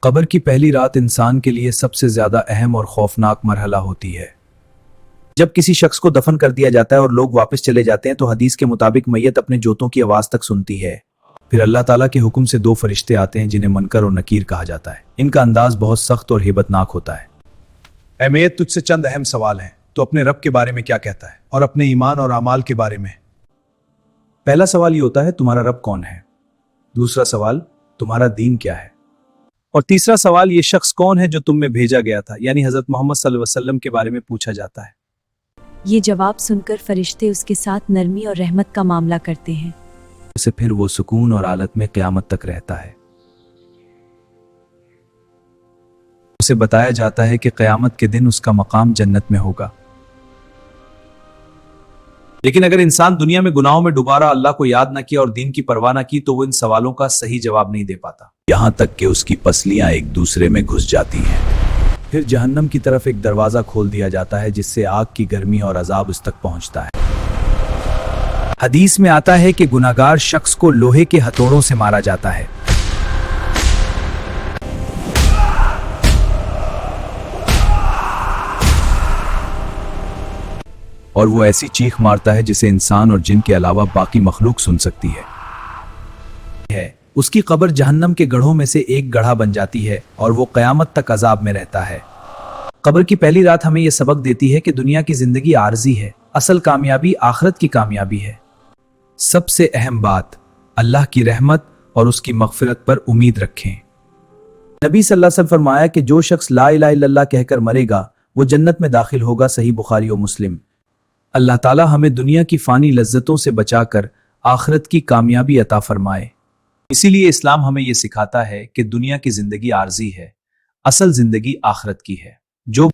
قبر کی پہلی رات انسان کے لیے سب سے زیادہ اہم اور خوفناک مرحلہ ہوتی ہے۔ جب کسی شخص کو دفن کر دیا جاتا ہے اور لوگ واپس چلے جاتے ہیں تو حدیث کے مطابق میت اپنے جوتوں کی آواز تک سنتی ہے۔ پھر اللہ تعالیٰ کے حکم سے دو فرشتے آتے ہیں جنہیں منکر اور نکیر کہا جاتا ہے۔ ان کا انداز بہت سخت اور ہیبت ناک ہوتا ہے۔ اے میت، تجھ سے چند اہم سوال ہیں۔ تو اپنے رب کے بارے میں کیا کہتا ہے اور اپنے ایمان اور اعمال کے بارے میں؟ پہلا سوال یہ ہوتا ہے، تمہارا رب کون ہے؟ دوسرا سوال، تمہارا دین کیا ہے؟ اور تیسرا سوال، یہ شخص کون ہے جو تم میں بھیجا گیا تھا، یعنی حضرت محمد صلی اللہ علیہ وسلم کے بارے میں پوچھا جاتا ہے۔ یہ جواب سن کر فرشتے اس کے ساتھ نرمی اور رحمت کا معاملہ کرتے ہیں۔ اسے پھر وہ سکون اور حالت میں قیامت تک رہتا ہے۔ اسے بتایا جاتا ہے کہ قیامت کے دن اس کا مقام جنت میں ہوگا۔ لیکن اگر انسان دنیا میں گناہوں میں ڈوبا رہا، اللہ کو یاد نہ کیا اور دین کی پرواہ نہ کی تو وہ ان سوالوں کا صحیح جواب نہیں دے پاتا، یہاں تک کہ اس کی پسلیاں ایک دوسرے میں گھس جاتی ہیں۔ پھر جہنم کی طرف ایک دروازہ کھول دیا جاتا ہے جس سے آگ کی گرمی اور عذاب اس تک پہنچتا ہے۔ حدیث میں آتا ہے کہ گناہگار شخص کو لوہے کے ہتھوڑوں سے مارا جاتا ہے۔ اور وہ ایسی چیخ مارتا ہے جسے انسان اور جن کے علاوہ باقی مخلوق سن سکتی ہے۔ اس کی قبر جہنم کے گڑھوں میں سے ایک گڑھا بن جاتی ہے اور وہ قیامت تک عذاب میں رہتا ہے۔ قبر کی پہلی رات ہمیں یہ سبق دیتی ہے کہ دنیا کی زندگی عارضی ہے، اصل کامیابی آخرت کی کامیابی ہے۔ سب سے اہم بات، اللہ کی رحمت اور اس کی مغفرت پر امید رکھیں۔ نبی صلی اللہ علیہ وسلم فرمایا کہ جو شخص لا الہ الا اللہ کہہ کر مرے گا وہ جنت میں داخل ہوگا، صحیح بخاری و مسلم۔ اللہ تعالیٰ ہمیں دنیا کی فانی لذتوں سے بچا کر آخرت کی کامیابی عطا فرمائے۔ اسی لیے اسلام ہمیں یہ سکھاتا ہے کہ دنیا کی زندگی عارضی ہے، اصل زندگی آخرت کی ہے۔ جو